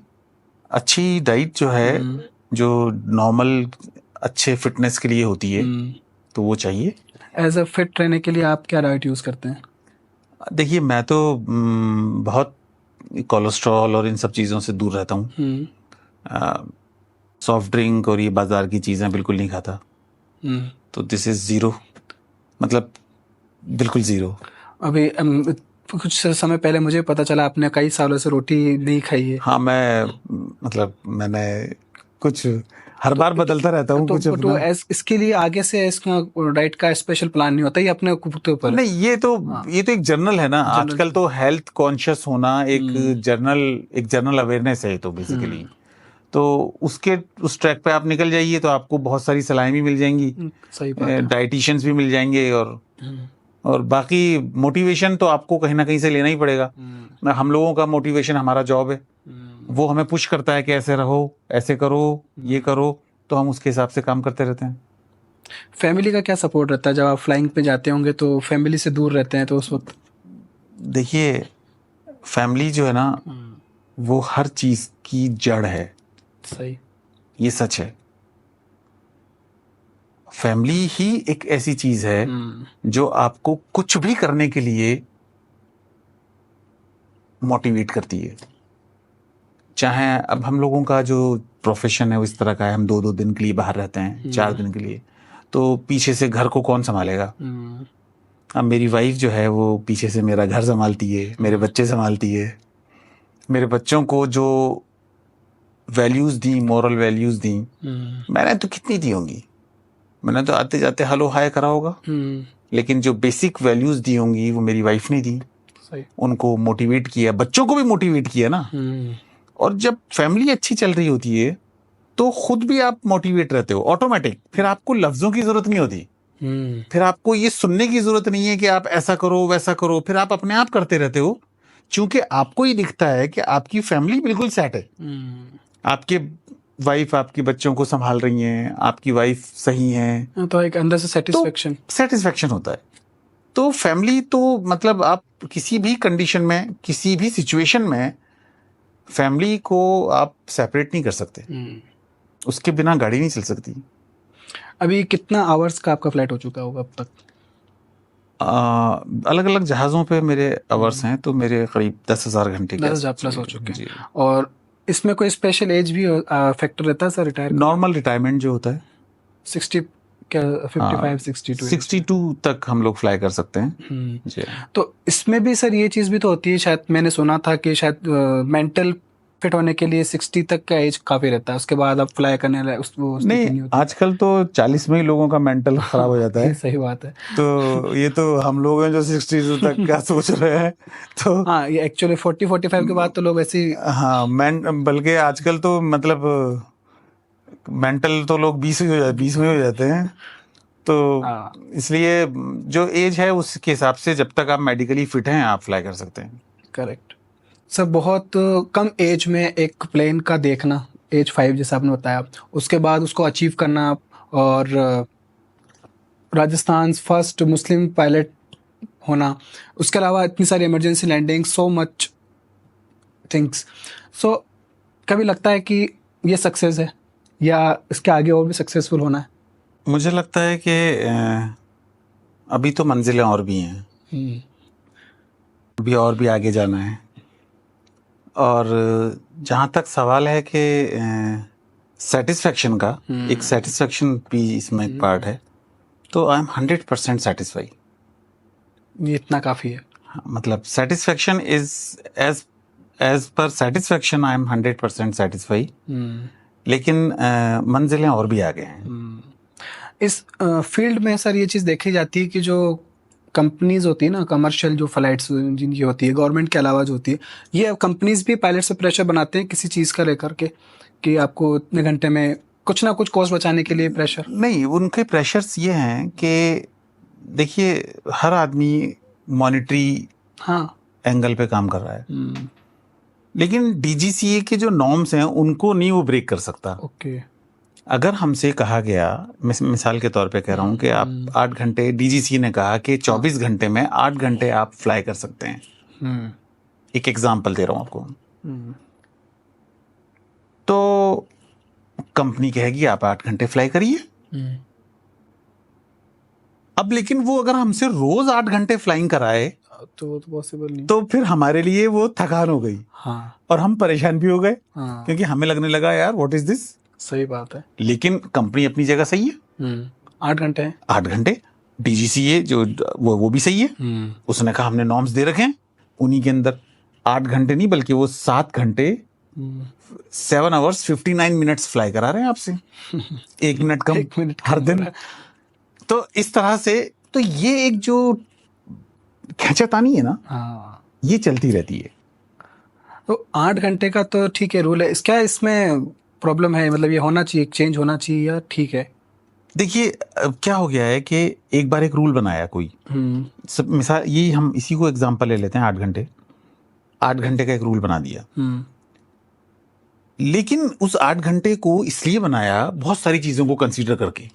अच्छी डाइट जो है, जो नॉर्मल अच्छे फिटनेस के लिए होती है, तो वो चाहिए। एज अ फिट रहने के लिए आप क्या डाइट यूज करते हैं? देखिए, मैं तो बहुत कोलेस्ट्रॉल और इन सब चीज़ों से दूर रहता हूँ। सॉफ्ट ड्रिंक और ये बाजार की चीज़ें बिल्कुल नहीं खाता। तो दिस इज ज़ीरो, मतलब बिल्कुल ज़ीरो। अभी कुछ समय पहले मुझे पता चला आपने कई सालों से रोटी नहीं खाई है। हाँ, मैंने कुछ हर बार बदलता रहता हूँ कुछ अपना। इसके लिए आगे से इसका डाइट का स्पेशल प्लान नहीं होता, ये अपने ऊपर? नहीं, ये तो एक जर्नल है ना। आजकल तो हेल्थ कॉन्शियस होना एक जर्नल अवेयरनेस है तो बेसिकली। तो उस ट्रैक पे आप निकल जाइए तो आपको बहुत सारी सलाहें भी मिल जाएंगी, सही बात है, डाइटिशियंस भी मिल जाएंगे, और बाकी मोटिवेशन तो आपको कहीं ना कहीं से लेना ही पड़ेगा। हम लोगों का मोटिवेशन, हमारा जॉब है, वो हमें पुश करता है कि ऐसे रहो, ऐसे करो, ये करो, तो हम उसके हिसाब से काम करते रहते हैं। फैमिली का क्या सपोर्ट रहता है? जब आप फ्लाइंग पे जाते होंगे तो फैमिली से दूर रहते हैं, तो उस वक्त? देखिए, फैमिली जो है ना, वो हर चीज की जड़ है। सही, ये सच है। फैमिली ही एक ऐसी चीज है जो आपको कुछ भी करने के लिए मोटिवेट करती है। चाहे अब हम लोगों का जो प्रोफेशन है वो इस तरह का है, हम 2-2 दिन के लिए बाहर रहते हैं, 4 दिन के लिए, तो पीछे से घर को कौन संभालेगा? अब मेरी वाइफ जो है वो पीछे से मेरा घर संभालती है, मेरे बच्चे संभालती है। मेरे बच्चों को जो वैल्यूज दी, मॉरल वैल्यूज दी, मैंने तो कितनी दी होंगी, मैंने तो आते जाते हेलो हाय करा होगा, लेकिन जो बेसिक वैल्यूज दी होंगी वो मेरी वाइफ ने दी। उनको मोटिवेट किया, बच्चों को भी मोटिवेट किया ना। और जब फैमिली अच्छी चल रही होती है तो खुद भी आप मोटिवेट रहते हो ऑटोमेटिक। फिर आपको लफ्जों की जरूरत नहीं होती, फिर आपको ये सुनने की जरूरत नहीं है कि आप ऐसा करो वैसा करो, फिर आप अपने आप करते रहते हो, क्योंकि आपको ये दिखता है कि आपकी फैमिली बिल्कुल सेट है। आपके वाइफ आपके बच्चों को संभाल रही हैं, आपकी वाइफ सही है, तो एक अंदर से सेटिस्फेक्शन होता है। तो फैमिली तो मतलब आप किसी भी कंडीशन में, किसी भी सिचुएशन में फैमिली को आप सेपरेट नहीं कर सकते। उसके बिना गाड़ी नहीं चल सकती। अभी कितना आवर्स का आपका फ्लाइट हो चुका होगा अब तक? अलग अलग जहाज़ों पे मेरे आवर्स हैं, तो मेरे करीब 10,000 घंटे के 10,000 प्लस हो चुके हैं। और इसमें कोई स्पेशल एज भी फैक्टर रहता है सर? नॉर्मल रिटायरमेंट जो होता है 60 क्या 55 62 तक हम लोग फ्लाई कर सकते हैं जी। तो इसमें भी सर ये चीज़ भी तो होती है, शायद मैंने सुना था कि शायद मेंटल फिट होने के लिए 60 तक का एज काफी रहता है, उसके बाद आप फ्लाई करने नहीं आजकल तो 40 में ही लोगों का मेंटल खराब हो जाता है। सही बात है। तो ये तो हम लोग हैं जो 60 तक का सोच रहे हैं। तो हाँ, ये एक्चुअली 40-45 के बाद तो लोग ऐसे हाँ बल्कि आजकल तो मतलब मेंटल तो लोग 20 में हो जाते हैं। तो इसलिए जो एज है उसके हिसाब से जब तक आप मेडिकली फिट हैं आप फ्लाई कर सकते हैं। Correct sir. बहुत कम एज में एक प्लेन का देखना, एज 5 जैसा आपने बताया, उसके बाद उसको अचीव करना, और राजस्थान फर्स्ट मुस्लिम पायलट होना, उसके अलावा इतनी सारी emergency landing, so much things. So कभी लगता है कि ये सक्सेस है या इसके आगे और भी सक्सेसफुल होना है? मुझे लगता है कि अभी तो मंजिलें और भी हैं, अभी और भी आगे जाना है। और जहाँ तक सवाल है कि सेटिस्फेक्शन का, एक सेटिस्फेक्शन भी इसमें एक पार्ट है, तो आई एम 100% सेटिस्फाई। ये इतना काफ़ी है। मतलब satisfaction is as per satisfaction I am 100% satisfy. लेकिन मंजिलें और भी आगे हैं। इस फील्ड में सर ये चीज़ देखी जाती है कि जो कंपनीज होती है ना, कमर्शियल जो फ्लाइट्स जिनकी होती है गवर्नमेंट के अलावा जो होती है, ये कंपनीज भी पायलट से प्रेशर बनाते हैं किसी चीज़ का लेकर के कि आपको इतने घंटे में कुछ ना कुछ कॉस्ट बचाने के लिए प्रेशर? नहीं, उनके प्रेशर्स ये हैं कि देखिए हर आदमी मॉनिटरी हाँ एंगल पे काम कर रहा है, लेकिन डीजीसीए के जो नॉर्म्स हैं उनको नहीं वो ब्रेक कर सकता। ओके। अगर हमसे कहा गया, मिसाल के तौर पे कह रहा हूँ कि आप 8 घंटे, डीजीसीए ने कहा कि 24 घंटे में 8 घंटे आप फ्लाई कर सकते हैं, एक एग्जांपल दे रहा हूँ आपको, तो कंपनी कहेगी आप 8 घंटे फ्लाई करिए। अब लेकिन वो अगर हमसे रोज 8 घंटे फ्लाइंग कराए तो वो तो पॉसिबल नहीं, तो फिर हमारे लिए वो थकान हो गई। हाँ। और हम परेशान भी हो गए, हाँ। क्योंकि हमें लगने लगा यार व्हाट इज दिस। सही बात है। लेकिन कंपनी अपनी जगह सही है, 8 घंटे हैं। 8 घंटे डीजीसीए जो वो भी सही है। उसने कहा हमने नॉर्म्स दे रखे हैं, उन्हीं के अंदर 8 घंटे नहीं बल्कि वो 7 घंटे 7 आवर्स 59 मिनट्स फ्लाई करा रहे हैं आपसे, 1 मिनट कम 1 मिनट हर दिन। तो इस तरह से तो ये एक जो खींचातानी है ना, हाँ, ये चलती रहती है। तो 8 घंटे का तो ठीक है रूल है, क्या इसमें प्रॉब्लम है? मतलब ये होना चाहिए, चेंज होना चाहिए या ठीक है? देखिए क्या हो गया है कि एक बार एक रूल बनाया कोई, सब मिसाल ये हम इसी को एग्जांपल ले लेते हैं, 8 घंटे का एक रूल बना दिया। लेकिन उस 8 घंटे को इसलिए बनाया बहुत सारी चीजों को कंसीडर करके,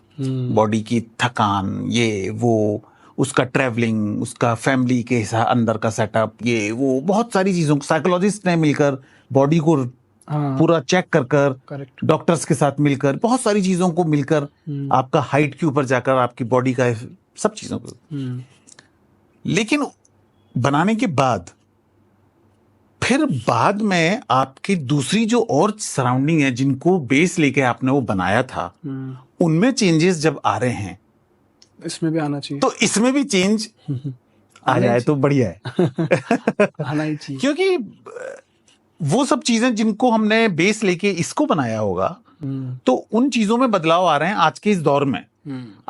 बॉडी की थकान, ये वो, उसका ट्रैवलिंग, उसका फैमिली के अंदर का सेटअप, ये वो बहुत सारी चीजों को साइकोलॉजिस्ट ने मिलकर बॉडी को पूरा चेक कर डॉक्टर्स के साथ मिलकर बहुत सारी चीजों को मिलकर आपका हाइट के ऊपर जाकर आपकी बॉडी का सब चीजों को, लेकिन बनाने के बाद फिर बाद में आपकी दूसरी जो और सराउंडिंग है जिनको बेस लेके आपने वो बनाया था, उनमें चेंजेस जब आ रहे हैं इसमें भी आना चाहिए, तो इसमें भी चेंज आ जाए तो बढ़िया है। आना ही चाहिए, क्योंकि वो सब चीजें जिनको हमने बेस लेके इसको बनाया होगा, तो उन चीजों में बदलाव आ रहे हैं आज के इस दौर में।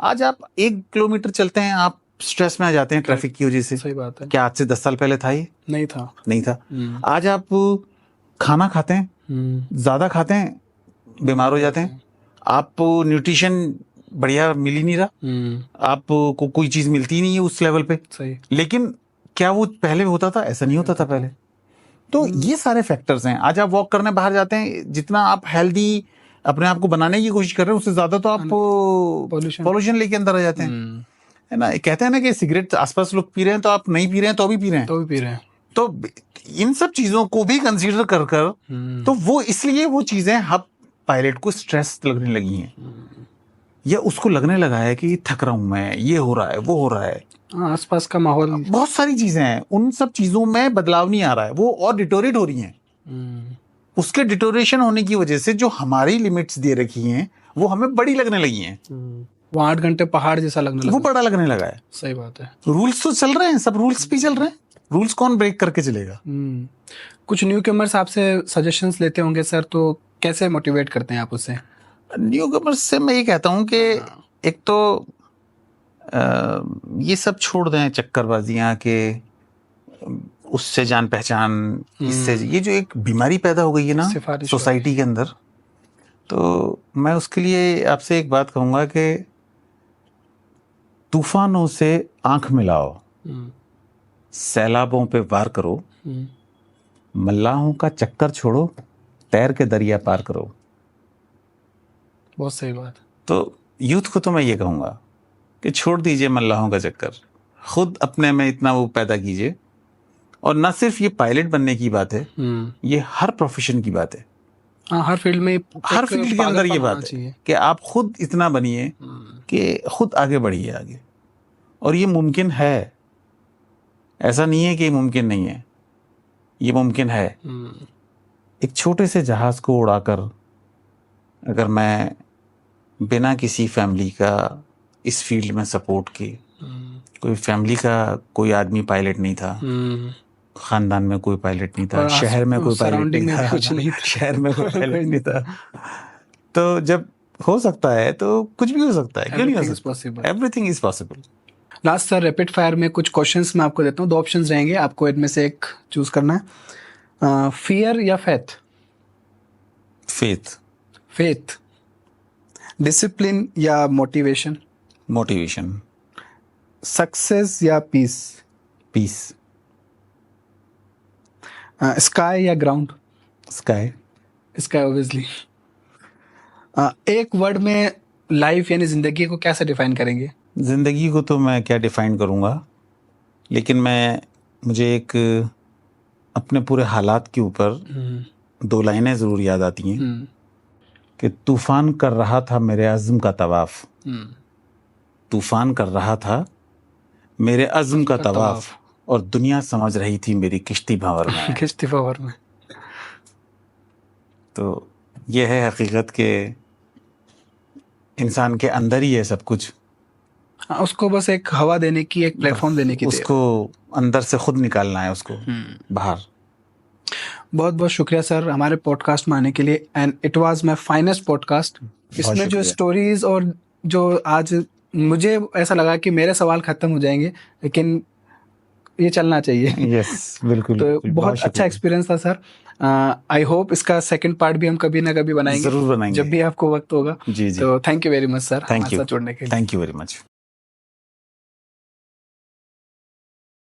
आज आप 1 किलोमीटर चलते हैं, आप स्ट्रेस में आ जाते हैं ट्रैफिक की वजह से। सही बात है। क्या आज से 10 साल पहले था ये? नहीं था। आज आप खाना खाते हैं, ज्यादा खाते हैं, बीमार हो जाते हैं। आप न्यूट्रिशन बढ़िया मिल ही नहीं रहा, आपको कोई चीज मिलती नहीं है उस लेवल पे। सही। लेकिन क्या वो पहले होता था? ऐसा नहीं होता था पहले। तो ये सारे फैक्टर्स हैं। आज आप वॉक करने बाहर जाते हैं, जितना आप हेल्दी अपने आप को बनाने की कोशिश कर रहे हैं उससे ज्यादा तो आप पॉल्यूशन लेके अंदर आ जाते हैं, है ना। कहते हैं ना कि सिगरेट आसपास लोग पी रहे हैं तो आप नहीं पी रहे हैं तो भी पी रहे हैं। तो इन सब चीजों को भी कंसीडर कर तो वो इसलिए वो चीजें अब पायलट को स्ट्रेस लगने लगी हैं, या उसको लगने लगा है कि थक रहा हूं मैं, ये हो रहा है, वो हो रहा है, आसपास का माहौल, बहुत सारी चीजें हैं। उन सब चीजों में बदलाव नहीं आ रहा है, वो और डिटोरेट हो रही हैं। उसके डिटोरेशन होने की वजह से जो हमारी लिमिट्स दे रखी हैं वो हमें बड़ी लगने लगी हैं। वो 8 घंटे पहाड़ जैसा लगने लगा, वो बड़ा लगने लगा है। सही बात है। रूल्स तो चल रहे हैं, सब रूल्स भी चल रहे हैं, रूल्स कौन ब्रेक करके चलेगा। कुछ न्यू कमर्स आपसे सजेशंस लेते होंगे सर, तो कैसे मोटिवेट करते हैं आप उससे? न्यू कमर्स से मैं ये कहता हूँ कि एक तो ये सब छोड़ दें चक्करबाजियाँ के उससे जान पहचान, इससे ये जो एक बीमारी पैदा हो गई है ना सोसाइटी के अंदर, तो मैं उसके लिए आपसे एक बात कहूँगा कि तूफानों से आंख मिलाओ, सैलाबों पे वार करो, मल्लाहों का चक्कर छोड़ो, तैर के दरिया पार करो। बहुत सही बात। तो यूथ को तो मैं ये कहूँगा कि छोड़ दीजिए मल्लाहों का चक्कर, खुद अपने में इतना वो पैदा कीजिए। और ना सिर्फ ये पायलट बनने की बात है, ये हर प्रोफेशन की बात है। हाँ, हर फील्ड में, हर फील्ड के अंदर ये बात है कि आप खुद इतना बनिए कि खुद आगे बढ़िए आगे। और ये मुमकिन है, ऐसा नहीं है कि ये मुमकिन नहीं है, ये मुमकिन है। एक छोटे से जहाज को उड़ाकर अगर मैं बिना किसी फैमिली का इस फील्ड में सपोर्ट की, कोई फैमिली का कोई आदमी पायलट नहीं था, खानदान में कोई पायलट नहीं था, शहर में कोई पायलट नहीं था, शहर में कोई पायलट नहीं था, तो जब हो सकता है तो कुछ भी हो सकता है, क्यों नहीं हो Everything is सकता? possible. Everything is possible. Last sir, rapid fire में कुछ क्वेश्चंस मैं आपको देता हूँ, 2 ऑप्शंस रहेंगे, आपको इनमें से एक चूज करना है। फियर या फेथ? फेथ। फेथ। डिसिप्लिन या मोटिवेशन? मोटिवेशन। सक्सेस या पीस? पीस। स्काई या ग्राउंड? स्काई। Sky obviously. एक वर्ड में लाइफ यानी जिंदगी को कैसे डिफाइन करेंगे? जिंदगी को तो मैं क्या डिफाइन करूँगा, लेकिन मुझे एक अपने पूरे हालात के ऊपर 2 लाइनें ज़रूर याद आती हैं कि तूफान कर रहा था मेरे अज़्म का तवाफ़। तूफान कर रहा था मेरे अज़्म का तवाफ़, और दुनिया समझ रही थी मेरी किश्ती भंवर में। किश्ती भंवर में। तो ये है हकीकत के इंसान के अंदर ही है सब कुछ। हाँ, उसको बस एक हवा देने की, एक प्लेटफॉर्म देने की, उसको अंदर से खुद निकालना है उसको बाहर। बहुत बहुत शुक्रिया सर हमारे पॉडकास्ट में आने के लिए, and it was my finest podcast. इसमें जो स्टोरीज और जो आज मुझे ऐसा लगा कि मेरे सवाल खत्म हो जाएंगे, लेकिन ये चलना चाहिए। यस बिल्कुल। तो बहुत अच्छा एक्सपीरियंस था सर। आई होप इसका सेकंड पार्ट भी हम कभी ना कभी बनाएंगे, जरूर बनाएंगे जब भी आपको वक्त होगा। जी जी। तो thank you very much sir thank हमारे यू, साथ जुड़ने के लिए। Thank you very much.